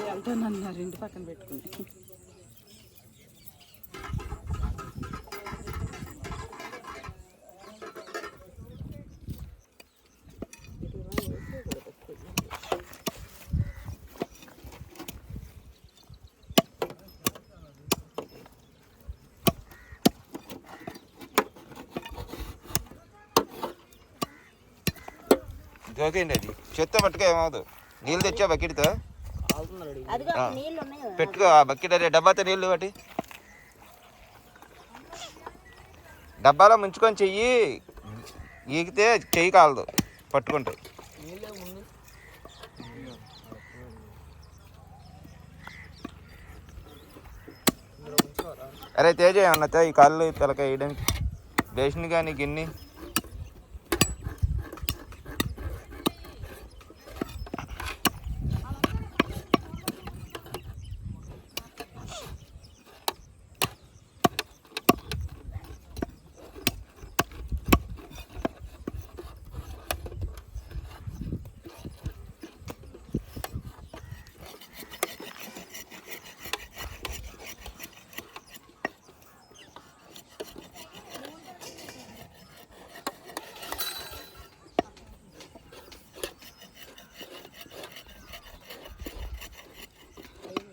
వెళ్తానన్నారు ఇంటి పక్కన పెట్టుకుని. జోకేండి అది చెత్త పట్టుకో ఏమవుదు. నీళ్ళు తెచ్చా బకెట్తో పెట్టుకో. ఆ బకెట్ అదే డబ్బాతో నీళ్ళు ఒకటి డబ్బాలో ముంచుకొని చెయ్యి ఈగితే చెయ్యి కాలదు పట్టుకుంటే. అరే తేజ ఏమన్నా ఈ కాళ్ళు పిలక వేయడానికి బేసిన్ కానీ గిన్నె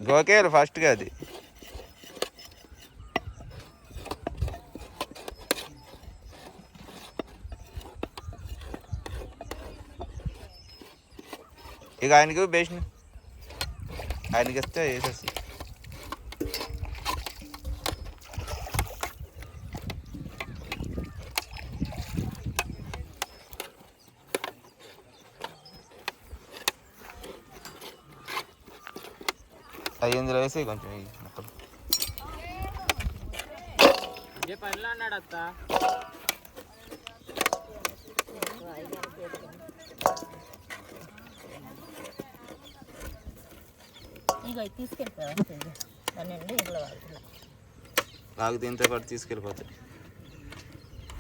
గోకేయాలి ఫస్ట్గా అది. ఇక ఆయనకి బేసిన ఆయనకి ఇస్తే వేసేసి ఇందులో వేసి కొంచెం మొక్కలు పనిలో అన్నాడు అత్త. నాకు దీంతో పాటు తీసుకెళ్ళిపోతాయి.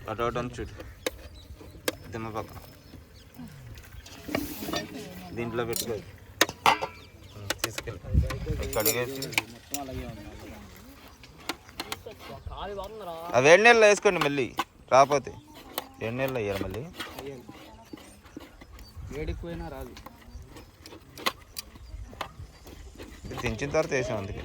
అటు అని చూడు దిమ్మ పక్కన దీంట్లో పెట్టుకో తీసుకెళ్ళి కడిగేసి ఆ వేడి నీళ్ళు వేసుకోండి. మళ్ళీ రాకపోతే వేడి నీళ్ళు అయ్యారు. మళ్ళీ వేడిపోయినా రాదు. తెంచిన తర్వాత వేసాం అందుకే.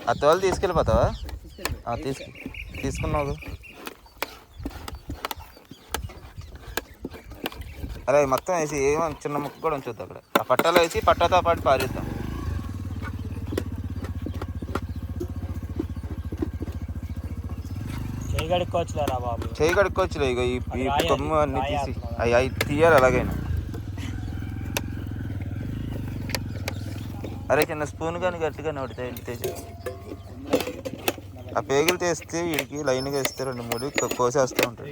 ఆ తోలు తీసుకెళ్ళిపోతావా? తీసుకున్నావు. అరే మొత్తం వేసి ఏమో చిన్న ముక్క కూడా ఉంచొద్దు అక్కడ. ఆ పట్టాలో వేసి పట్టాతో పాటు పారేద్దాం. చేయి కడుక్కోవచ్చులే. ఇక ఈ కొమ్ము అన్నీ తీసి అవి తీయాలి అలాగైనా. అరే చిన్న స్పూన్ కానీ గట్టిగానే పడితే తెచ్చి ఆ పేగులు తీస్తే వీడికి లైన్గా వేస్తే 2-3 కోసేస్తూ ఉంటాయి.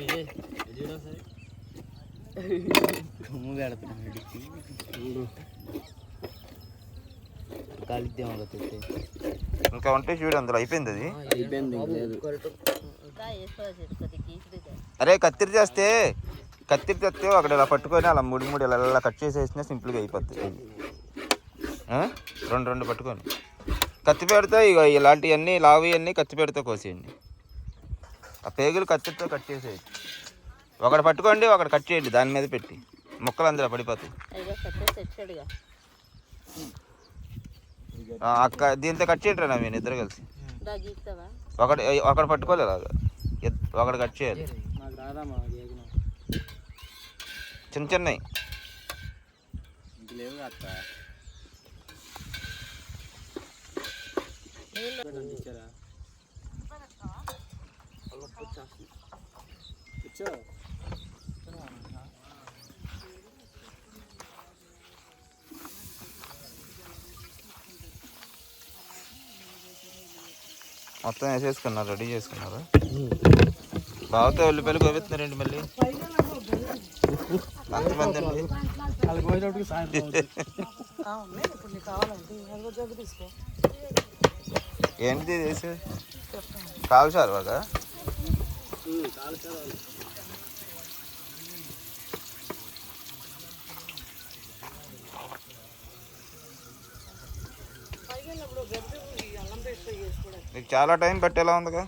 ఇంకా ఉంటే చూడు అందులో అయిపోయింది అది. అరే కత్తిరి చేస్తే అక్కడ ఇలా పట్టుకొని అలా 3 ఇలా కట్ చేసేసినా సింపుల్గా అయిపోద్ది. 2 పట్టుకొని కత్తిపేడతో ఇక ఇలాంటివన్నీ లావి కత్తిపేడతో కోసేయండి. ఆ పేగులు కత్తితో కట్ చేసేయండి. ఒకటి పట్టుకోండి, ఒకటి కట్ చేయండి, దాని మీద పెట్టి ముక్కలు అందులో పడిపోతాయి. అక్క దీంతో కట్ చేయండి రా నేను ఇద్దరు కలిసి. ఒకటి పట్టుకోలే అలాగా, ఒకటి కట్ చేయాలి. చిన్నవి మొత్తం వేసేసుకున్నారు, రెడీ చేసుకున్నారు. బావతో ఉల్లిపాయలు కోపిస్తున్నారండి మళ్ళీ. అంతమంది అండి. ఏంటిది వేసి కాల్చారు బాగా. మీకు చాలా టైం పట్టేలా ఉందిగా.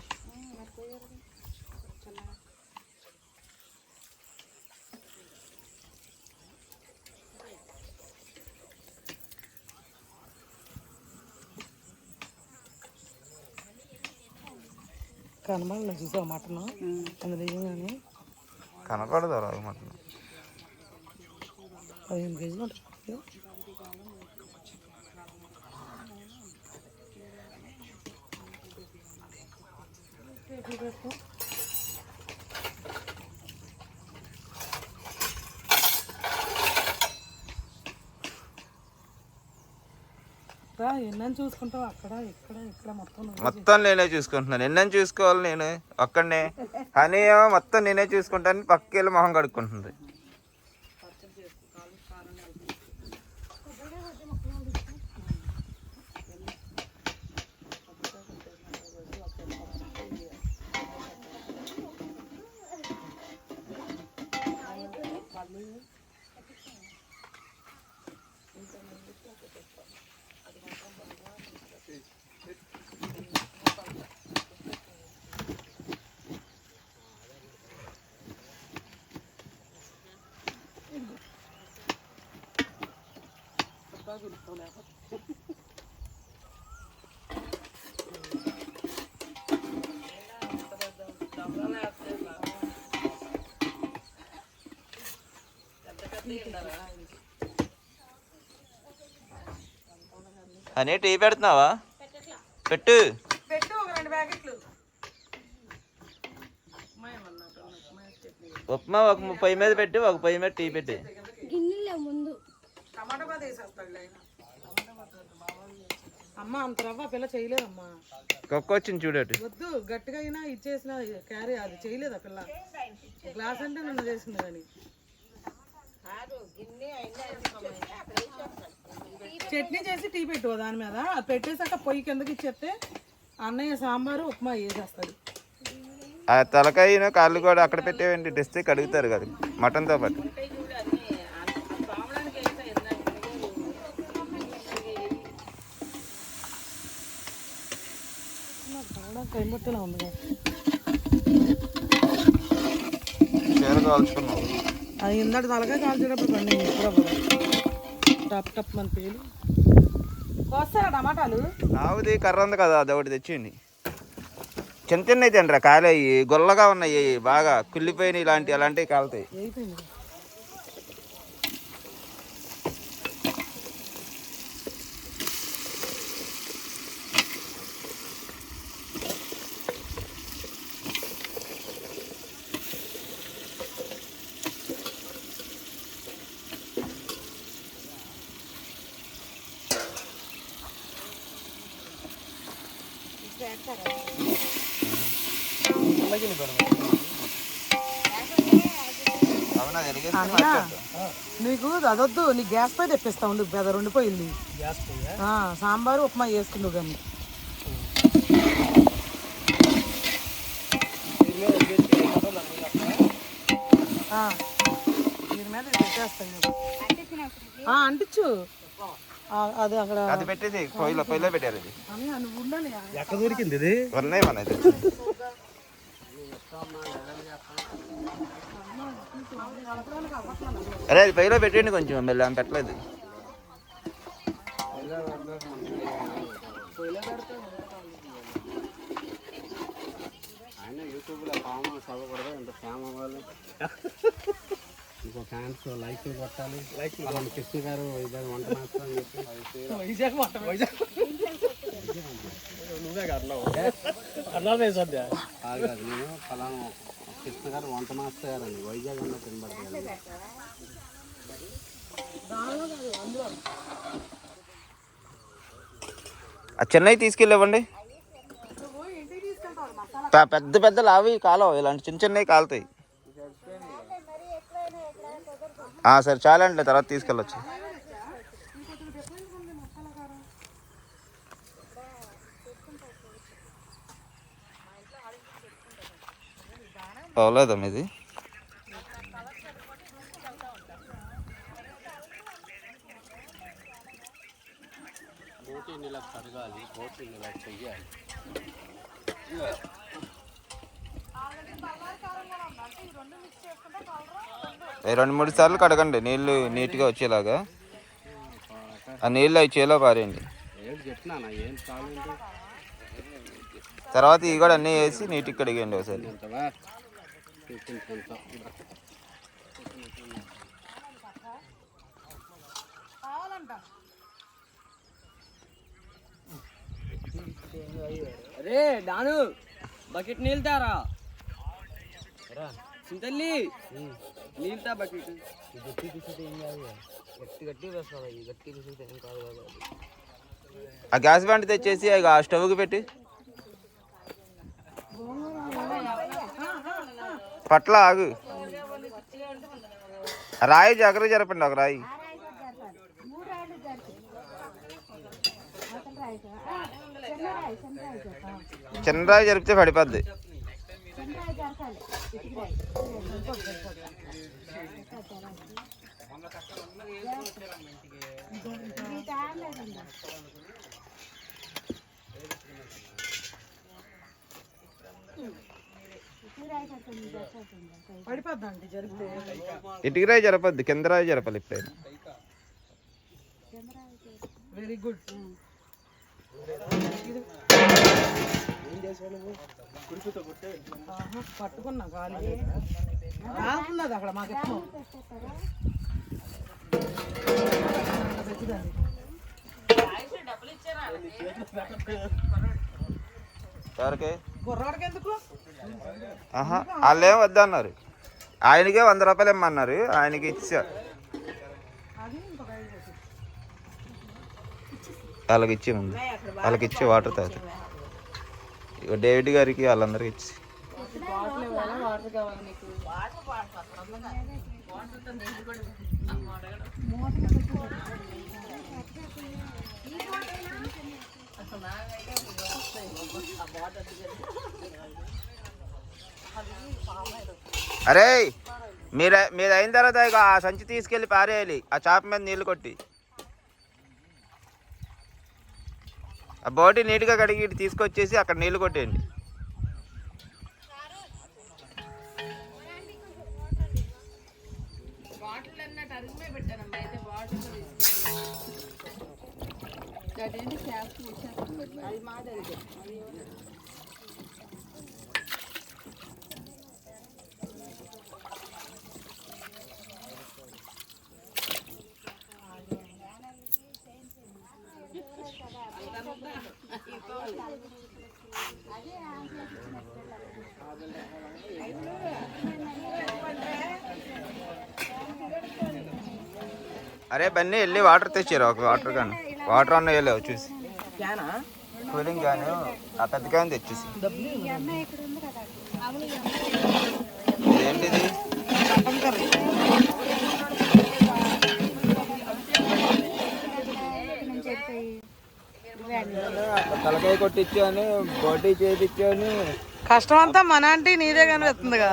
కనబడలేదు చూసా మటన్ అందులో ఏమని కనపడదు మటన్. 15 కేజీలు ఉంటుంది. ఎన్నని చూసుకుంటావు అక్కడ ఇక్కడ మొత్తం నేనే చూసుకుంటున్నాను. ఎన్నని చూసుకోవాలి నేను ఒక్కడనే. అని మొత్తం నేనే చూసుకుంటాను. పక్కకి వెళ్ళి మొహం కడుక్కుంటుంది. అనే టీ పెడుతున్నావా? పెట్టు. ఉప్మా ఒక 30 మీద పెట్టి, ఒక 10 మీద టీ పెట్టి. అమ్మ అంత రవ్వ పిల్ల చేయలేదమ్మా. కుక్క వచ్చింది చూడటు. వద్దు గట్టిగా అయినా ఇచ్చేసిన క్యారీ అది చేయలేదు ఆ పిల్ల. గ్లాస్ అంటే నన్ను చేసింది కానీ. చట్నీ చేసి టీ పెట్టు దాని మీద. అది పెట్టేసాక పొయ్యి కిందకి ఇచ్చేస్తే అన్నయ్య సాంబారు ఉప్మా వేసేస్తాడు. ఆ తలకాయ కాళ్ళు కూడా అక్కడ పెట్టేవేంటి, తెస్తే కడుగుతారు కదా మటన్తో పాటు. కైమట్టలా ఉంది. చీర కాల్చుకున్నావు. అది ఇందాక తలకాయ కాల్చేటప్పుడు పండి టప్ టప్ మన పేలు కోస్తారా టమాటాలు? లావుది కర్ర ఉంది కదా, అది ఒకటి తెచ్చేయండి. చిన్న చిన్నవి తినరా, కాలేయి గొల్లగా ఉన్నాయి, బాగా కుళ్ళిపోయినాయి, అలాంటివి కాలుతాయి. అయిపోయింది. అవునా, అన్నా నీకు అదొద్దు, నీకు గ్యాస్ పై తెప్పిస్తా ఉండు, పెద్ద 2 పొయ్యిలు. సాంబారు ఉప్మా చేసుకుందు కానీ దీని మీద పెట్టేస్తాను. అంటించు, అది అక్కడ అది పెట్టేసి పొయ్యిలో పెట్టారు. ఇది నువ్వు ఉండాలి. ఎక్కడ దొరికింది ఇది? ఉన్నాయి మన ఇది. అరే అది పొయ్యిలో పెట్టండి కొంచెం, మళ్ళీ ఆమె పెట్టలేదు. ఆయన యూట్యూబ్లో ఫామ్ చదవకూడదు, ఎంత ఫేమ్ అవ్వాలి, ఇంకో ఫ్యాన్స్ లైక్ కొట్టాలి. మన కృష్ణ గారు వైజాగ్ వంట మాస్టర్ అని చెప్పి నువ్వే కాదు, నేను ఫలానా కృష్ణ గారు వంట మాస్టర్ గారు అని వైజాగ్ అన్న తినబడతాను. ఆ చెన్నై తీసుకెళ్ళివ్వండి. పెద్ద పెద్ద లావి కాలవు, ఇలాంటి చిన్న చిన్నవి కాలుతాయి. సరే చాలండి, తర్వాత తీసుకెళ్ళొచ్చు. పోలేదా మీది? బోటి నీళ్ళకి కడగాలి, బోటి నీళ్ళకి చెయ్యాలి. 2-3 సార్లు కడగండి, నీళ్ళు నీట్గా వచ్చేలాగా. ఆ నీళ్ళు అవి చేలో పారేయండి. తర్వాత ఇవి కూడా అన్నీ వేసి నీట్గా కడిగండి ఒకసారి. అరే డాను, బకెట్ నీళ్ళు తారా చింతల్లి, నీళ్ళు తా బకెట్. ఆ గ్యాస్ బండి తెచ్చేసి ఆ స్టవ్కి పెట్టి పట్ల ఆగు. రాయి జాగ్రత్త జరపండి, ఒక రాయి. చిన్న రాయి జరిపితే పడిపోద్ది. పడిపోద్దండి జరిగితే. ఇటుక రాయి జరపద్దు, కింద రాయి జరపాలి ఎప్పుడైనా. Very good. పట్టుకున్నా గాలి కాకున్నది అక్కడ మాకు ఎక్కువ. కుర్రాడికి ఎందుకు? వాళ్ళు ఏం వద్దన్నారు, ఆయనకే 100 రూపాయలు ఇమ్మన్నారు, ఆయనకి ఇచ్చా. వాళ్ళకి ఇచ్చి ముందు, వాళ్ళకి ఇచ్చి వాటర్ తాగుతారు. డేవిడ్ గారికి వాళ్ళందరికి ఇచ్చి. అరే మీరు అయిన తర్వాత ఇక ఆ సంచి తీసుకెళ్ళి పారేయాలి, ఆ చాప మీద నీళ్ళు కొట్టి. ఆ బోటి నీట్గా కడిగి తీసుకొచ్చేసి అక్కడ నీళ్ళు కొట్టేయండి. అరే బన్నీ వెళ్ళి వాటర్ తెచ్చారు ఒక వాటర్ క్యాన్. వాటర్ అన్న వెళ్ళావు చూసి కూలింగ్ క్యాన్ ఆ పెద్ద క్యాన్ తెచ్చేసి. ఏంటిది? తలకాయ కొట్టించాను, బోటీ చేపించాను. కష్టం అంతా మన ఆంటీ నీదే కనిపిస్తుందిగా.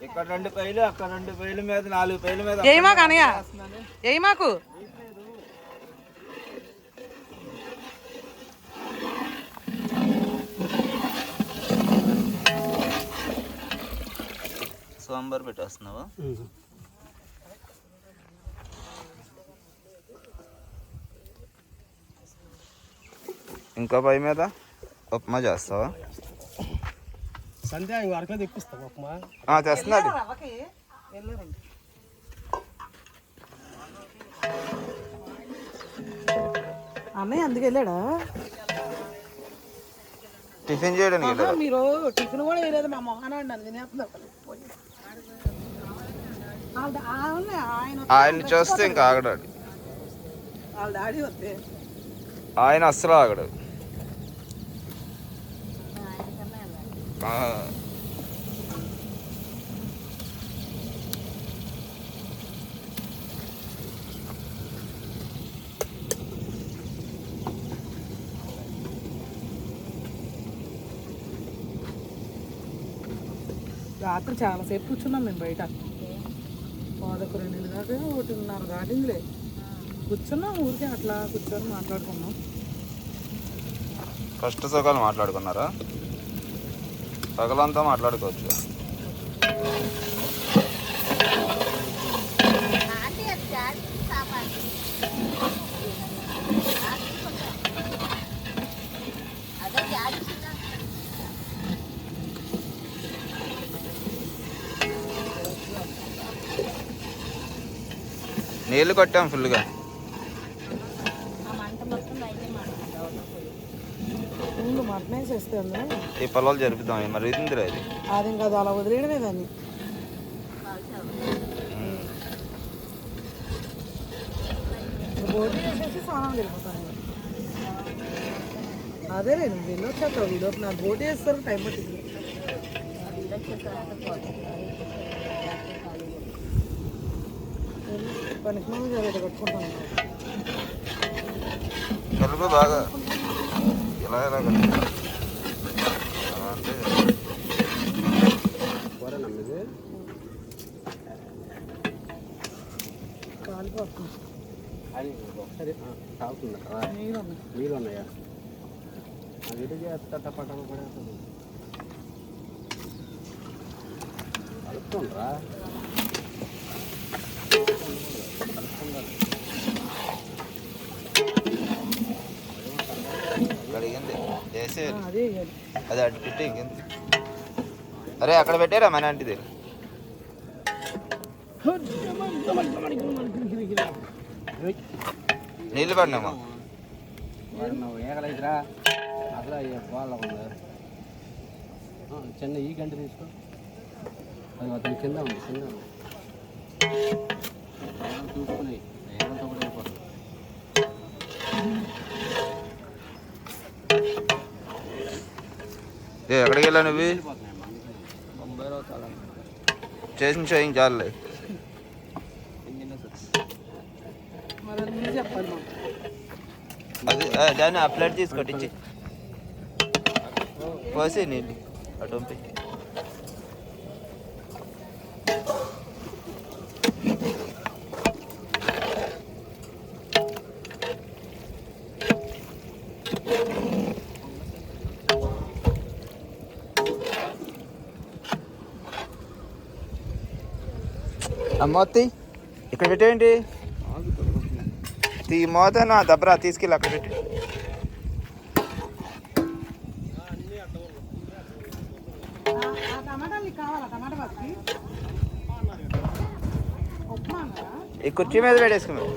ఇక్కడ 2 పైలు, అక్కడ 2 పైల మీద 4 పైల మీద. ఏమాకు అనయ్య, ఏమాకు. సాంబార్ పెట్టేస్తున్నావా? ఇంకా పై మీద ఉప్మా చేస్తావా? సంధ్య వరకు తెప్పిస్తావు ఉప్మా. చేస్తున్నాడు. అన్నయ్య అందుకు వెళ్ళాడా? టిఫిన్ చేయడానికి వెళ్ళాడు. మీరు టిఫిన్ కూడా వేయలేదు మా మొహాన. ఆయన చూస్తే ఇంకా ఆగడాడు. వాళ్ళ డాడీ వస్తే ఆయన అస్సలు ఆగడు. రాత్రి చాలాసేపు కూర్చున్నాం మేము బయట. 11-12 దాకా 1:30 దాటిందిలే. కూర్చున్నాం ఊరికే అట్లా కూర్చొని మాట్లాడుకున్నాం. కష్ట సుఖాలు మాట్లాడుకున్నారా? పగలంతా మాట్లాడుకోవచ్చు. నీళ్ళు కొట్టాం ఫుల్గా. మటనే చేస్తే ఈ పొలాలు జరుపుతాం. మరి ఇది అది ఇంకా అలా వదిలేయడమే దాన్ని. బోటి వేసేసి స్నానం వెళ్ళిపోతాను. అదే నేను వెళ్ళొచ్చాక వీడియోకి నా బోటి వేస్తారు టైం పట్టింది. పనికి ముందు జరగదు కట్టుకుంటాను. కలుపు బాగా ఇలా ఇలా అంటే కాలిపోతుంది. అది ఒకసారి తాగుతుందా? నీళ్ళు ఉన్నాయా? అది ఇది చేస్తా పట్టణ పడేస్తుంది. కలుపుతుండ్రా. కడిగింది వేసే అది అటు పెట్టి ఇంకెంత. అరే అక్కడ పెట్టారా మన ఆంటీ దగ్గర? నీళ్ళు పడినామా? ఏగలైదురా అట్లా వాళ్ళ చిన్న ఈ గంట తీసుకో. అది అతని కింద ఉంది. కింద చూసుకున్నాయి ఏమంతా కూడా అయిపోతుంది. ఎక్కడికి వెళ్ళా నువ్వు? చేసిన చేయం చాలే. అది దాన్ని అప్లైట్ చేసి కొట్టించి పోసి నీళ్ళు అటు పంపి. అమ్మొత్తి ఇక్కడ పెట్టేయండి. మూత నా దబ్బరా తీసుకెళ్ళి అక్కడ పెట్టి. ఈ కుర్చీ మీద పెట్టేసుకున్నాం.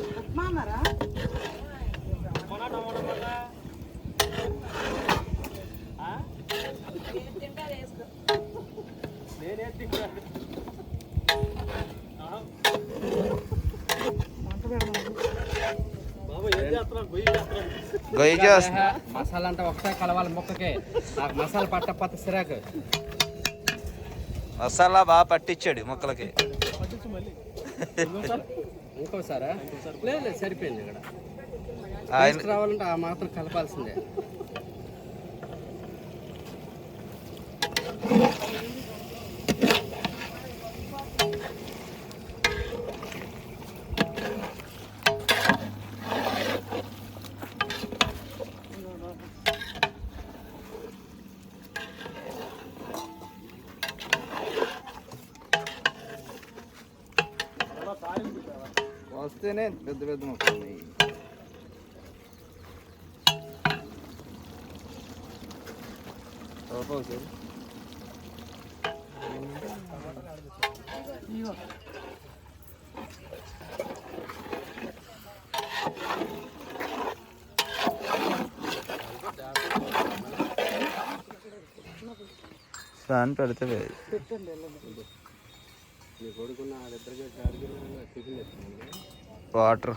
గొయ్యి చేస్తున్నా. మసాలా అంటే ఒకసారి కలవాలి ముక్కకి. నాకు మసాలా పట్ట సిరాకు. మసాలా బాగా పట్టించాడు ముక్కలకి. ఇంకోసారా? లేదు సరిపోయింది. ఇక్కడ ఆయన రావాలంటే ఆ మాత్రం కలపాల్సిందే. వస్తేనే పెద్ద పెద్ద మొక్కలు ఉన్నాయి. ఫ్యాన్ పెడితే వాటర్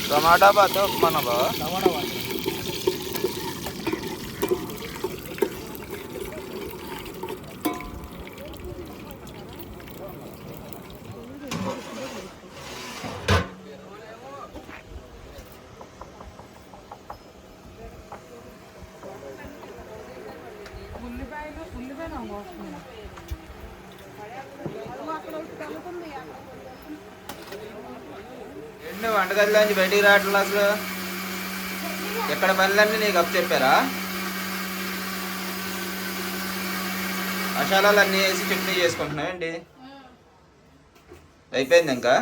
టమాటా బాత్ ఉప్మా బా. ఎన్ని వంటగదిలోంచి బయటికి రావట్లేదు అసలు. ఎక్కడ పనులన్నీ నీకు అప్పు చెప్పారా? మసాలాలు అన్నీ వేసి చట్నీ చేసుకుంటున్నావేంటి? అయిపోయింది. ఇంకా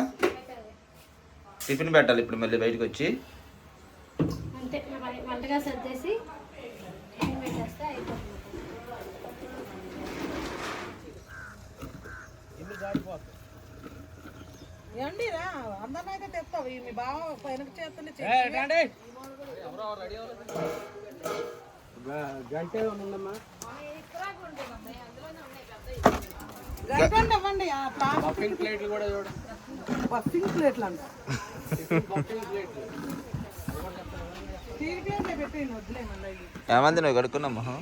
టిఫిన్ పెట్టాలి ఇప్పుడు మళ్ళీ బయటకు వచ్చి. వంటగా సర్దేసి పెట్టేస్తే అయిపోతుంది. ఏమండి రా అందరినైతే తెస్తావు. మీ బావ వెనక చేతులు గంటే ఉందమ్మా. గంట ఇవ్వండి. బఫింగ్ ప్లేట్లు కూడా చూడ. బఫింగ్ ప్లేట్లు అంట. పెట్టండి వద్దులేమన్నా. ఏమంది నువ్వు కడుక్కున్నా మొహం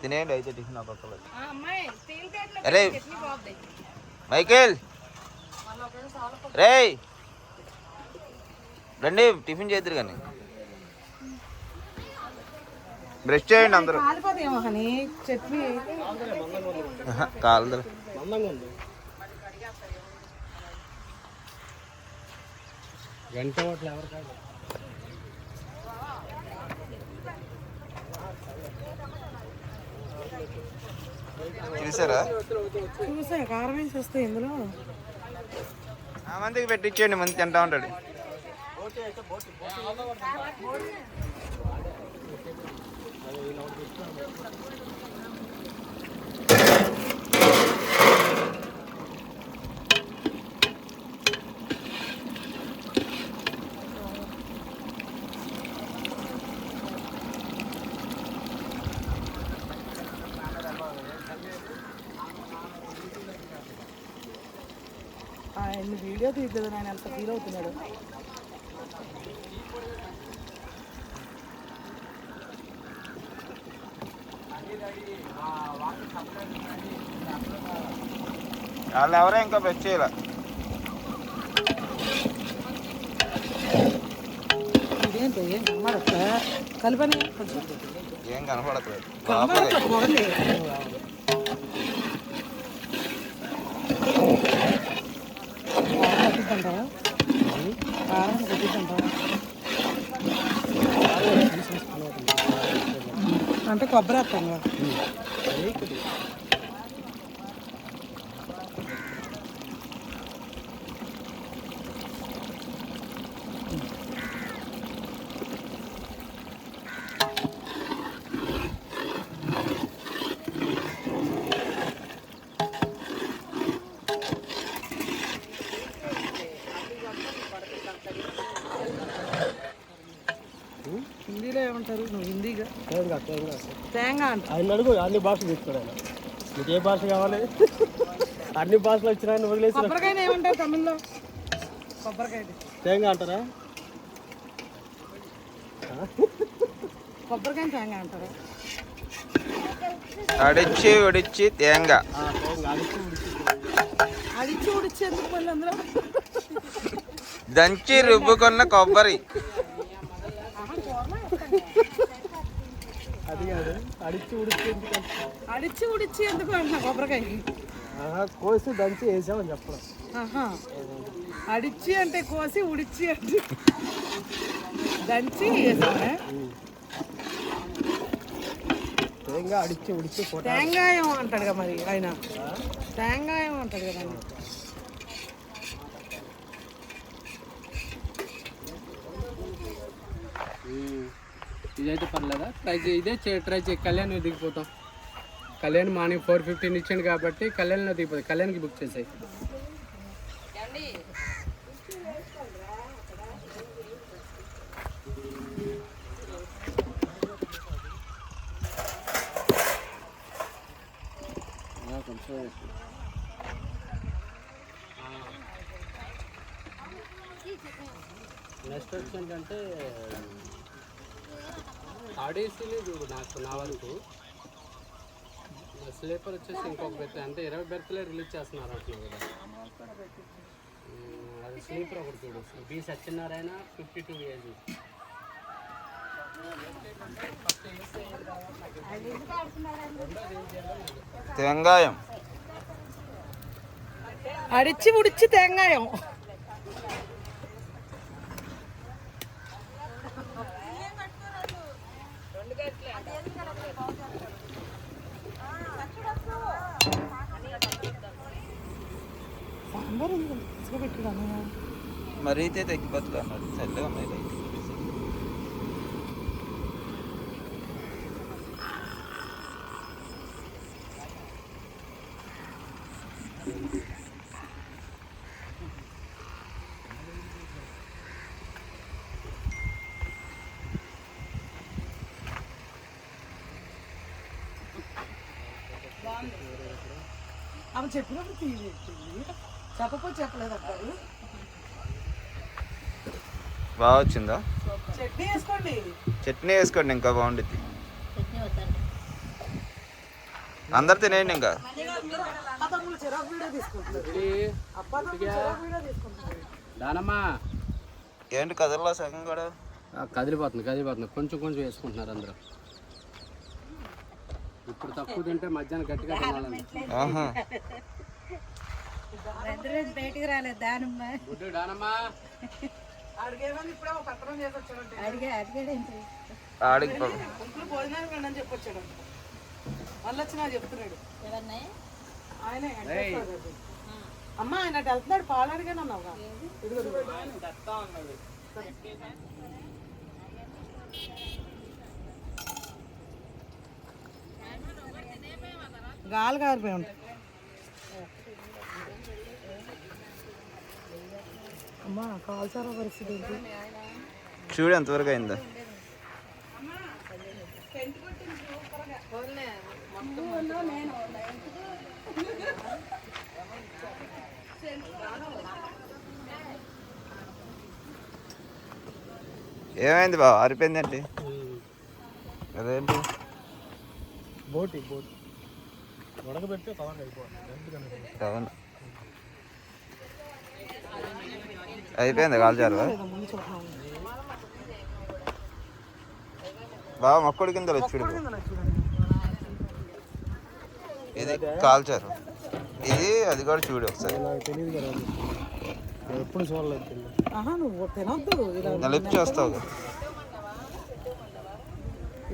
తినేయండి అయితే టిఫిన్ నా పక్కన. అరే మైకేల్ రేయ్ రండి టిఫిన్ చేద్దరు కానీ. బ్రష్ చేయండి అందరూ. చట్నీ కాలదు. గంట ఓట్లు ఎవరు కాదు. చూసా కారం వేసి వస్తాయి ఇందులో. ఆ మందికి పెట్టించేయండి, మంది తింటా ఉంటాడు. ఆయన వీడియో తీయలేదు. ఆయన ఎంత ఫీల్ అవుతున్నాడు. వాళ్ళు ఎవరో ఇంకా బ్రష్ చేయాల. ఇదేంటి ఏం కనబడతా కలిపని ఏం కనపడట్లేదు. కనబడట్లేదు. అంటారా? కారం కొద్దిగా అంటారా? అంటే కొబ్బరి వేస్తాం కదా. హిందీలో ఏమంటారు? నువ్వు హిందీగా తేంగా అంట. ఆయన అడుగు అన్ని భాషలు చెప్తాడు ఆయన. మీకు ఏ భాష కావాలి? అన్ని భాషలు వచ్చినా ఆయన వదిలేసి కొబ్బరికాయ ఏమంటారు తమిళ్లో? కొబ్బరికాయ తేంగా అంటారా? కొబ్బరికాయ తేంగా అంటారా? అడిచి ఉడిచి తేంగా. అడిచి ఉడిచి ఎందుకు మళ్ళీ అందులో? దంచి రుబ్బుకున్న కొబ్బరి. అది కాదు, అడిచి ఉడిచి ఎందుకు? అడిచి ఉడిచి ఎందుకు అంటున్నా కొబ్బరికాయకి? కోసి దంచి వేసామని చెప్పడం. అడిచి అంటే కోసి, ఉడిచి అంటే దంచి వేసామే. తేంగా అడిచి ఉడిచి తేంగాయం అంటాడు కదా మరి ఆయన. తేంగాయం అంటాడు కదా ఆయన. ఇదైతే పర్లేదా? ట్రై చేయి. కళ్యాణ్ దిగిపోతాం. కళ్యాణ్ మార్నింగ్ 4:15 ఇచ్చాడు కాబట్టి కళ్యాణ్లో దిగిపోతాయి. కళ్యాణ్కి బుక్ చేసాయి. నెక్స్ట్ ఏంటంటే ఆడేసీని చూడు. నా వరకు స్లీపర్ వచ్చేసి ఇంకొక బెర్త్, అంటే 20 బెర్త్లే రిలీజ్ చేస్తున్నారు అంటున్నారు కదా. అది స్లీపర్ ఒకటి చూడు. B Satyanarayana 52 age. తేంగాయం. అడిచి ఉడిచి తేంగాయం. సాంబార్ ఎందుకు పెట్టుకున్నాను? మరీ అయితే తగ్గిపోతుంది అన్నాడు. చల్లగా మరి ఆమె చెప్పినప్పుడు చెప్పకపోతే చెప్పలేదు అప్పుడు. బాగా వచ్చిందా? చట్నీ వేసుకోండి. చట్నీ వేసుకోండి, ఇంకా బాగుంటుంది. అందరు తినేయండి. ఇంకా దానమ్మా ఏంటి కదర్లో సగం కూడా కదిలిపోతుంది. కొంచెం వేసుకుంటున్నారు అందరూ. ఇప్పుడు తక్కువ తింటే మధ్యాహ్నం గట్టిగా తినాలని. బయటికి రాలేదు దానమ్మ. దానమ్మా అడిగేమని ఇప్పుడే ఒక పత్రం చేసి వచ్చాడంటే అడిగాడేంటి? ఆడికి ఇంట్లో భోజనానికి రండి అని చెప్పొచ్చాడు. మళ్ళీ వచ్చి నాకు చెప్తున్నాడు. ఆయనే అమ్మ ఆయన అటు వెళ్తున్నాడు. పాలు అడిగాను అన్నావుగా. గాలి కారిపోయి ఉంటాయి. అమ్మా కాల్చారా పరిస్థితి ఏంటి? చూడు ఎంతవరకు అయిందా. ఏమైంది బావ? ఆరిపోయిందేంటి? అదేంటి? బోటి ఉడకబెట్టి కవర్ అయిపోతుంది. అవును, అయిపోయింది కాల్చారు. బావ మొక్కడి కింద వచ్చాడు. ఇది కాల్చారు. ఇది అది కూడా చూడు ఒకసారి. నాకు తెలియదు కదా. నేను ఎప్పుడు చూడలేదు తిని. ఆహా నువ్వు తినొద్దు ఇలా నలిపి చేస్తావు కదా.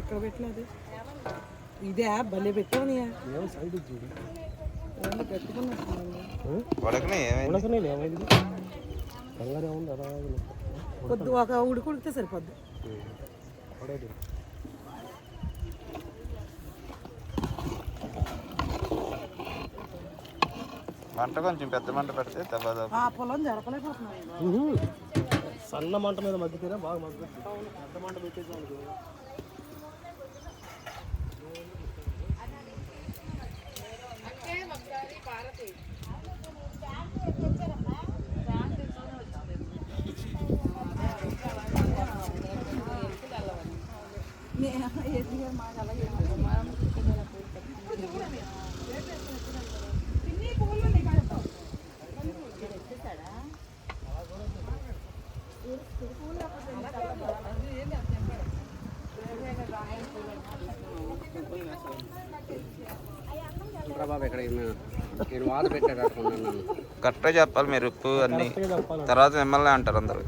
ఇక్కడ పెట్టలేదు ఇదే భలే పెట్టావు ఏమో సైడ్ చూడు పెట్టుకున్నా ఉడకనే ఏమైంది? ఉడకనే ఏమైంది కంగారు ఏముంది అలా కొద్ది ఒక ఉడికితే సరిపోద్ది. పడేది మంట కొంచెం పెద్ద మంట పెడితే దెబ్బ ఆ పొలం జరపలేకపోతున్నాను. సన్న మంట మీద మగ్గితేనే బాగా మగ్గుతుంది. పెద్ద మంట పెట్టేసాం అనుకో. బాబు ఇక్కడ నేను వాద పెట్టాడు అనుకున్నాను. కరెక్ట్గా చెప్పాలి మీరు ఉప్పు అన్నీ. తర్వాత మిమ్మల్ని అంటారు అందరు.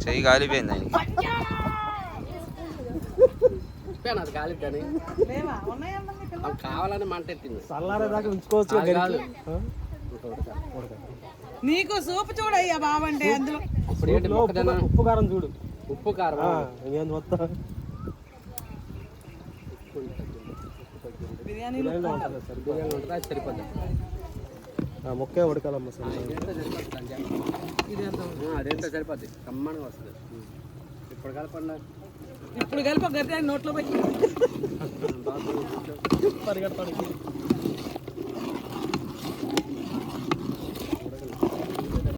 చెయ్యి కాలిపోయింది ఆయనకి. చెప్పాను అది కాలేదు కానీ లేవా ఉన్నాయమ్మా మీకు? నాకు కావాలని మంట ఎత్తింది. చల్లారేదాకా ఉంచుకోవచ్చు. నీకు సూపు చూడయ్యా బాబంటే అందులో ఇప్పుడు ఏంటి మొక్కజొన్న ఉప్పు కారం చూడు. ఉప్పు కారం ఇంకేం మొత్తం బిర్యానీలో బిర్యానీ ఉంటుంది అది సరిపోద్ది. మొక్కే ఉడకాలమ్మ సార్. అదేంతో సరిపోద్ది కమ్మగా వస్తుంది. ఇప్పుడు కలపండి ఇప్పుడు కలిపి గట్టి నోట్లో పెట్టి పరిగెడతాడు.